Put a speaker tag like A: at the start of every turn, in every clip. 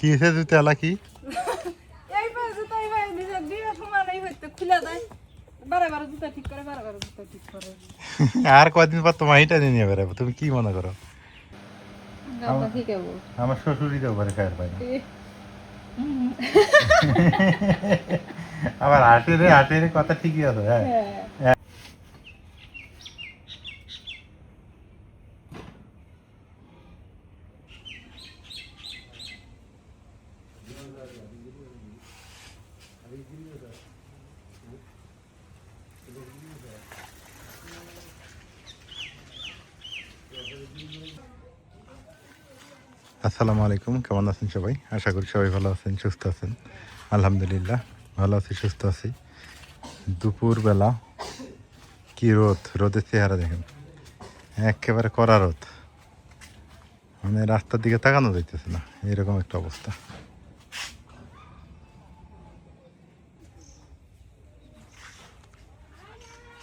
A: কি হয়েছে জুতো এলা কি
B: এই পা জুতো এই ভাই নিজে দিয়ে সমানই হইতে খুলে দেয় বারে জুতো ঠিক করে বারে জুতো ঠিক করে
A: আর কয়দিন পর তোমার হিটা নিয়ে বেড়াবো তুমি কি মনে করো
B: গামলা ঠিক আছে
A: আমার শ্বশুরই তো পারে খায়ের পাই না আবার হাটে রে কথা ঠিকই আছে হ্যাঁ আসসালামু আলাইকুম কেমন আছেন সবাই আশা করি সবাই ভালো আছেন সুস্থ আছেন আলহামদুলিল্লাহ ভালো আছি সুস্থ আছি দুপুরবেলা কি রোদের চেহারা দেখেন একেবারে কড়া রোদ মানে রাস্তার দিকে তাকানো যাইতেছে না এরকম একটা অবস্থা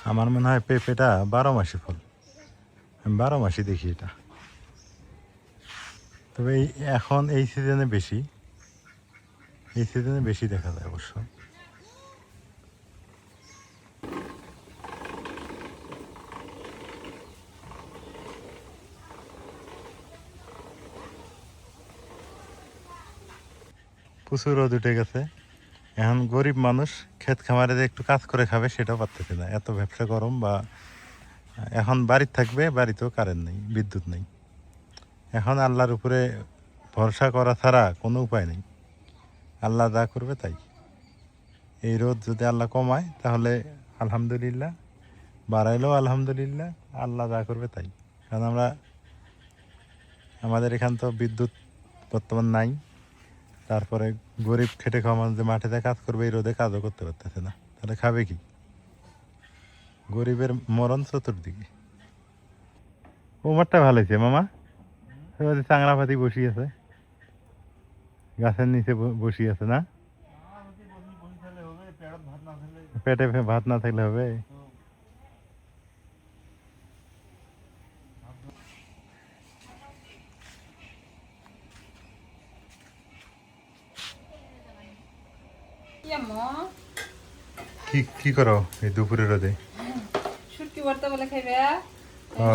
A: আমার মনে হয় পেঁপেটা 12 মাসি ফল আমি 12 মাসই দেখি এটা তবে এখন এই সিজনে বেশি দেখা যায় অবশ্য প্রচুর রোদ উঠে গেছে এখন গরিব মানুষ ক্ষেত খামারে যে একটু কাজ করে খাবে সেটাও পারতেছে না এত ব্যবসা গরম বা এখন বাড়িতে থাকবে বাড়িতেও কারেন্ট নেই বিদ্যুৎ নেই এখন আল্লাহর উপরে ভরসা করা ছাড়া কোনো উপায় নেই আল্লাহ যা করবে তাই এই রোদ যদি আল্লাহ কমায় তাহলে আলহামদুলিল্লাহ বাড়াইলেও আলহামদুলিল্লাহ আল্লাহ যা করবে তাই কারণ আমাদের এখান তো বিদ্যুৎ বর্তমান নাই তারপরে গরিব খেটে খাওয়া মানুষ যে মাঠেতে কাজ করবে এই রোদে কাজও করতে পারতেছে না তাহলে খাবে কি গরিবের মরণ চতুর্দিকে ওমারটা ভালো হয়েছে মামা চাংড়া পাতি বসি আছে গাছের নিচে বসি আছে না পেটে ভাত না থাকলে হবে কি করো এই দুপুরে রোদে
B: শুটকি ভর্তা বলে খাইবে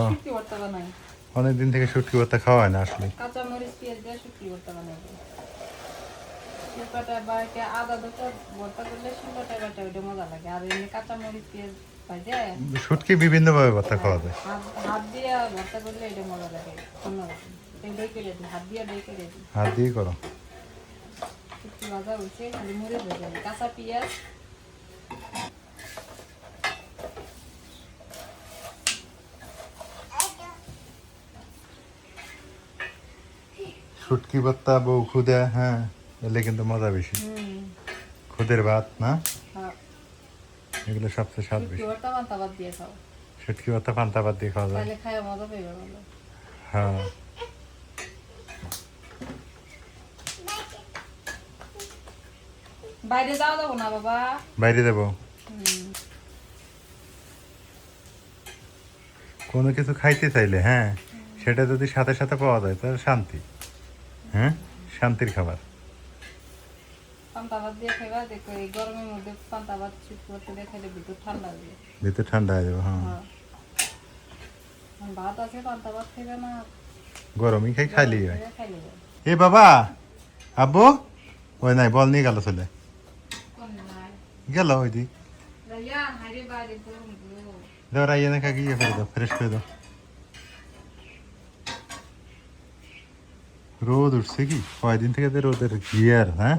B: শুটকি ভর্তা বানাই
A: অনেকদিন থেকে শুটকি ভর্তা খাওয়া হয় না আসলে
B: কাঁচা মরিচ পেঁয়াজ দিয়ে শুটকি ভর্তা বানাবো শিলপাটা বা আদা দুটো ভর্তা করলে শিলপাটা বাটা ওইটা মজা লাগে আর এমনি কাঁচা মরিচ পেঁয়াজ ভাজে
A: শুটকি বিভিন্ন ভাবে ভর্তা খাওয়া যায়
B: হাত দিয়ে ভর্তা করলে এটা মজা লাগে অন্যরকম দই করে দিই হাত দিয়ে দই করে দিই
A: হাত দিয়ে করো
B: শুটকি ভাজা হয়েছে খালি মরিচ ভেজে দিই কাঁচা পেঁয়াজ
A: শুটকি ভর্তা বউ খুদে হ্যাঁ এলে কিন্তু মজা বেশি খুদের ভাত না এগুলো সবচেয়ে স্বাদ বেশি
B: ভর্তা পান্তা ভাত দিয়ে খাও
A: শুটকি ভর্তা পান্তা ভাত দিয়ে খাওয়া যায়
B: তাহলে খায় মজা পেয়ে ভালো
A: হ্যাঁ
B: বাইরে যাওয়া যাবো না বাবা
A: বাইরে দেবো কোনো কিছু খাইতে চাইলে হ্যাঁ সেটা যদি সাথে সাথে পাওয়া যায় তাহলে শান্তি হ্যাঁ শান্তির খাবার
B: পান্তা ভাত দিয়ে খাইবা দেখো এই গরমের মধ্যে পান্তা ভাত চুপ করতে দিয়ে খাইলে ভিতর ঠান্ডা হবে
A: ভিতর ঠান্ডা হয়ে যাবে হ্যাঁ
B: ভাত আছে পান্তা ভাত খাইবে না
A: গরমই খাইলেই হয়
B: খাইলে
A: এ বাবা আব্বু ওই নাই বল নিয়ে গেল চলে গেল ওই দিক দাও রাইয়া না কাকে ইয়ে করে দাও ফ্রেশ করে দাও রোদ উঠছে কি কয়দিন থেকে তো রোদের গিয়ার হ্যাঁ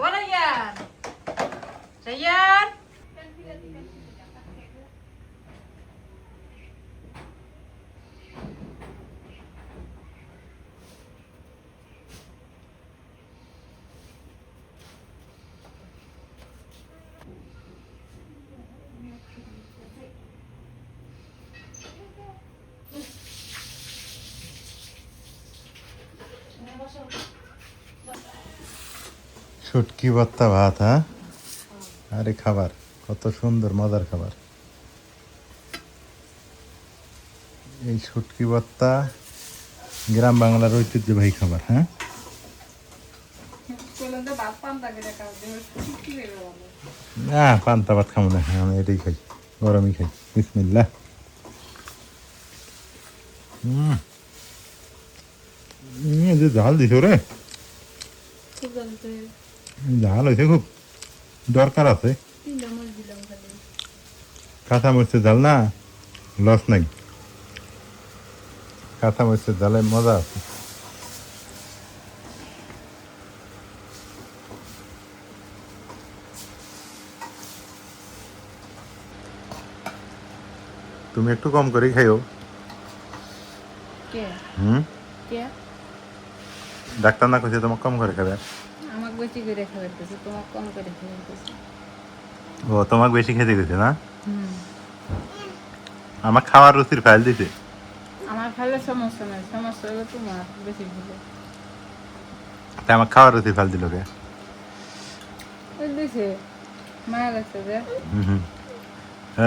A: শুটকি ভর্তা ভাত হ্যাঁ আরে খাবার কত সুন্দর মজার খাবার এই শুটকি ভর্তা গ্রাম বাংলার ঐতিহ্যবাহী খাবার হ্যাঁ
B: করলেন যে ভাত পান্তা করে খাওয়া কি বেরো বলো
A: না পান্তা ভাত খাবো না, আমি এটাই খাই, গরমই খাই। বিসমিল্লাহ। এই যে ঝাল দিছো রে,
B: খুব জানতে
A: ঝাল হয়েছে খুব, দরকার আছে।
B: 3টা মরিচ দিলাম খালি
A: কাঁচা মরিচের ঝাল না, লস নাই, কাঁচা মরিচের ঝালে মজা আছে। তুমি একটু কম করে খাইও।
B: কে
A: হুম,
B: কে
A: ডাক্তার না কইছে তোমাকে কম করে খাবে?
B: আমাকে বেশি করে খাওয়াইতেছে তোমাকে কম করে খাওয়াইতেছে
A: ও তোমাকে বেশি খেতে গেছে না,
B: হুম
A: আমার খাওয়ার রুচির ফাইল দিছে।
B: আমার খালে সমস্যা নাই, সমস্যা হলো তোমার বেশি খেলে
A: তাই আমার খাওয়ার রুচির ফাইল দিল কে?
B: ওই দিছে মায়া লাগছে যে
A: হুম,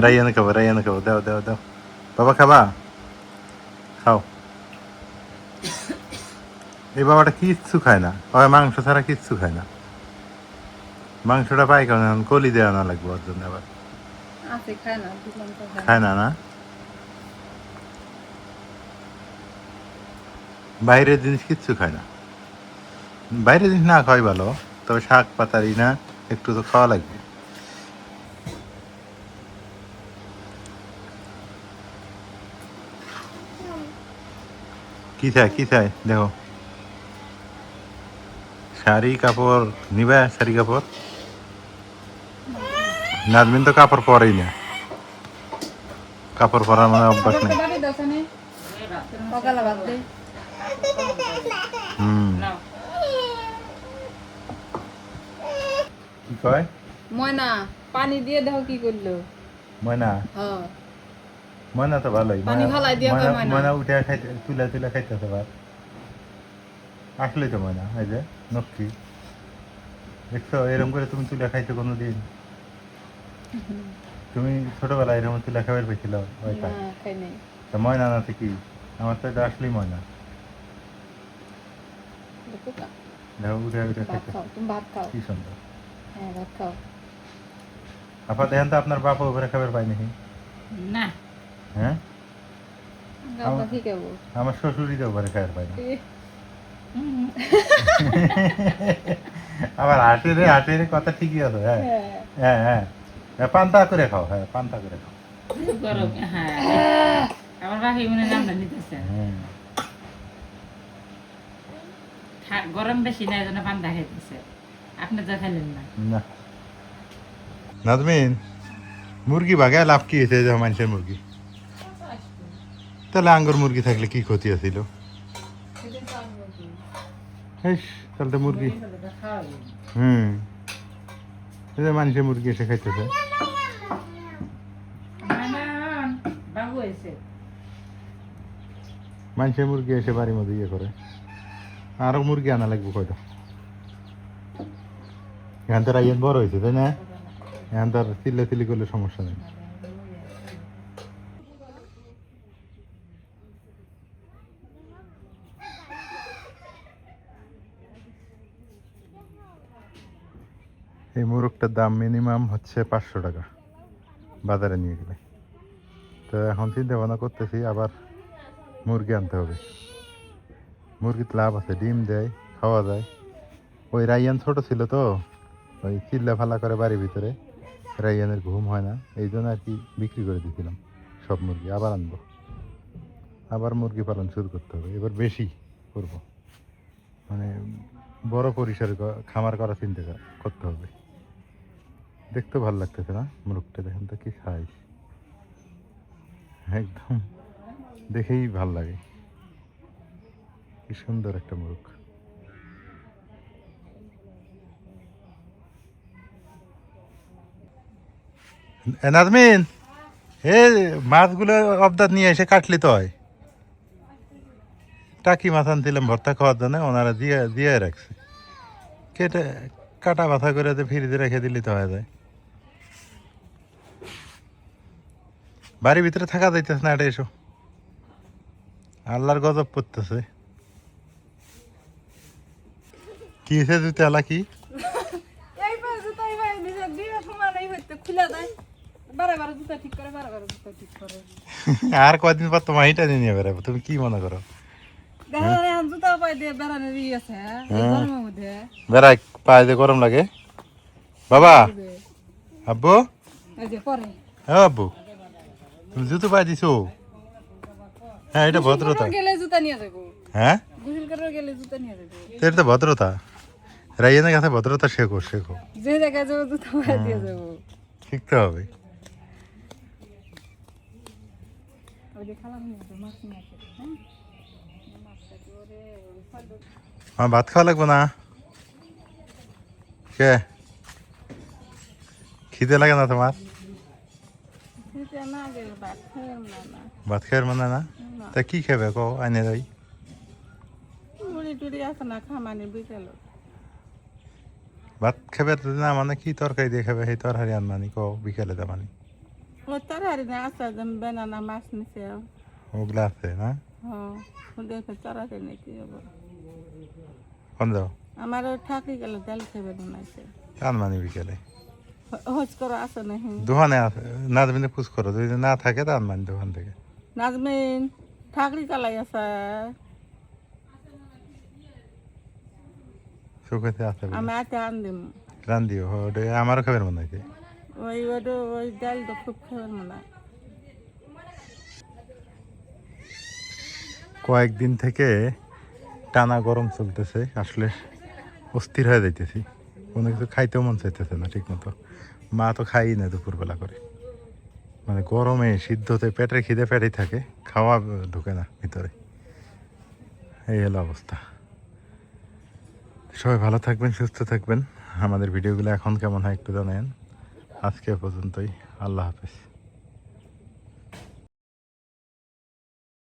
A: রাইয়ানে খাবো, রাইয়ানে খাবো, দাও দাও দাও। বাবা খাবা, খাও। এই বাবাটা কিচ্ছু খায় না, ওই মাংস ছাড়া কিচ্ছু খায় না। মাংসটা পাই কারণ এখন কলি দেওয়া না লাগবে ওর জন্য আবার।
B: আছে খায় না দিলাম তো
A: খায় না না, বাইরের জিনিস কিচ্ছু খায় না। বাইরের জিনিস না খাওয়াই ভালো, তবে শাক পাতারি না একটু তো খাওয়া লাগবে। কি চাই কি চাই দেখো, শাড়ি কাপড় নিবে, শাড়ি কাপড়। নাজমিন তো কাপড় পরেই না, কাপড় পরার মানে অভ্যাস নেই।
B: বাড়ি দোকানে সকালে ভাত দে
A: হুম, কি কয়
B: ময়না পানি দিয়ে দেখো কি করলো
A: ময়না?
B: হ্যাঁ
A: ময়না তো ভালোই,
B: পানি ফালাই দিয়া কয় ময়না।
A: ময়না উঠে খাইতে, তুলে তুলে খাইতেছে ভাত। আসলেই তো ময়না, এই যে নক্ষী, দেখছো এরকম করে তুমি তুলে খাইছো কোনোদিন? তুমি ছোটবেলায় এরকম তুলে খাবার পেয়েছিল ওই
B: না খাই নাই
A: তা ময়না না তো কি, আমার তো এটা আসলেই ময়না।
B: দেখো কা
A: দেখো উঠে উঠে
B: ভাত
A: খাইতে,
B: খাও তুমি ভাত খাও
A: কি সুন্দর।
B: হ্যাঁ ভাত খাও
A: আপা দেখেন তো আপনার বাপ উপরে খাবার পাই নাকি?
B: না
A: হ্যাঁ,
B: গাবলা কি খাবো
A: আমার শ্বশুরই তো উপরে খাবার পায় না। আবার হাসে রে, হাসে রে, কথা ঠিকই আছে। হ্যাঁ হ্যাঁ হ্যাঁ, পান্তা করে খাও, হ্যাঁ পান্তা করে খাও।
C: আমার বাকি মনে নামটা নিতেছে
A: হ্যাঁ,
C: গরম বেশি না, এই জন্য পান্তা খাইতেছে। আপনি তো খাইলেন না।
A: না নাজমিন, মুরগি ভাগায় লাভ কি হয়েছে যে মানুষের মুরগি? তাহলে আঙ্গুর মুরগি থাকলে কি ক্ষতি আছিল? তাহলে তো মুরগি, হুম, এই যে মানুষের মুরগি এসে খাইতেছে।
C: বাবু হয়েছে
A: মানুষের মুরগি এসে বাড়ির মধ্যে ইয়ে করে, আরো মুরগি আনা লাগবে কয়টা। এখান তো রাইয়ান বড় হয়েছে তাই না, এখন তার চিল্লা চিল্লি করলে সমস্যা নেই। এই মোরগটার দাম মিনিমাম হচ্ছে 500 টাকা বাজারে নিয়ে গেলে। তো এখন চিন্তা ভাবনা করতেছি আবার মুরগি আনতে হবে। মুরগিতে লাভ আছে, ডিম দেয়, খাওয়া যায়। ওই রাইয়ান ছোট ছিল তো, ওই চিল্লা ফালা করে বাড়ির ভিতরে, রাইয়ানের ঘুম হয় না, এই জন্য আর কি বিক্রি করে দিয়েছিলাম সব মুরগি। আবার আনবো, আবার মুরগি পালন শুরু করতে হবে, এবার বেশি করব, মানে বড় পরিসরে খামার করা চিন্তা করতে হবে। দেখতে ভালো লাগতেছে না মুরগটা, দেখেন তো কি সাইজ, একদম দেখেই ভাল লাগে, কি সুন্দর একটা মুরগ। নাজমিন, এ মাছগুলো অবদাত নিয়ে এসে কাটলি তো হয়, টাকি মাছ আনছিলাম ভর্তা খাওয়ার জন্য, ওনারা দিয়ে দিয়ে রাখছে, কেটে কাটা মাথা করে ফ্রিজে রেখে দিলি তো হয়ে যায়। বাড়ির ভিতরে থাকা যাইতেছে না, এটা এসো, আল্লাহর গজব পড়তেছে। কি হয়েছে জুতে আলা কি
B: এই পায়ে জুতা এই পায়ে নিচে দিয়ে সমানই হইতে খুলে দেয় বারে জুতা ঠিক করে বারে জুতা ঠিক করে
A: আর কয়দিন পর তোমার হিটা নিয়ে বেড়াবো তুমি কি মনে করো
B: দেখা যায় এখন জুতা পায়ে দিয়ে বেড়ানোর ই আছে এই গরমের মধ্যে
A: বেড়াই পায়ে দিয়ে গরম লাগে বাবা আব্বু
B: এই যে পরে
A: হ্যাঁ আব্বু তুমি জুতো পায়ে দিছো হ্যাঁ এটা ভদ্রতা
B: গেলে জুতা নিয়ে যাবো
A: হ্যাঁ
B: গোসল করে গেলে জুতা নিয়ে যাবো
A: তো এটা তো ভদ্রতা রাইয়ানের কাছে ভদ্রতা শেখো শেখো
B: যে জায়গায় যাবো জুতা পায়ে দিয়ে যাবো
A: শিখতে হবে
B: ওই যে খালাম নিয়ে যাবো মাছ নিয়ে আসে হ্যাঁ মাছটা করে
A: আমার ভাত খাওয়া লাগবে না কে খিদে লাগে না তোমার
B: সেটা না গেলে ভাত খেলাম না
A: ভাত খাওয়ার মানে না তা কি খাবে কো আইনে যাই
B: মুড়ি টুড়ি আছে না খামানি বিকেল
A: ভাত খাবে না মানে কি তরকারি দিয়ে খাবে সেই তরকারি আনমানি কো বিকেলে দামানি
B: ওই তরকারি না আছে যেন বেনানা মাছ নিছে
A: ওগুলা আছে না
B: হ্যাঁ দেখে তরকারি নিতে যাবো
A: কোন যাও
B: আমার ওই ঠাকুর গেল তেল খেবে বানাইছে
A: আনমানি বিকেলে
B: হোজ করে আছে না
A: দোকানে আছে নাজমিনে পুষ করো যদি না থাকে তো আনমানি দোকান থেকে
B: নাজমিন ঠাকুরি চালাই আছে
A: সুখেতে আছে
B: আমি আতে আন দিম
A: রান্দিও ওটা আমারও খাবার মনে হয়
B: ওই ডালটা খুব খাবার মনে হয়
A: কয়েকদিন থেকে টানা গরম চলতেছে আসলে অস্থির হয়ে যাইতেছি কোনো কিছু খাইতেও মন চাইতেছে না ঠিক মতো মা তো খাই না দুপুরবেলা করে মানে গরমে সিদ্ধতে পেটের খিদে পেটেই থাকে খাওয়া ঢুকে না ভিতরে এই হলো অবস্থা সবাই ভালো থাকবেন সুস্থ থাকবেন আমাদের ভিডিওগুলো এখন কেমন হয় একটু জানাবেন আজকে পর্যন্তই আল্লাহ হাফেজ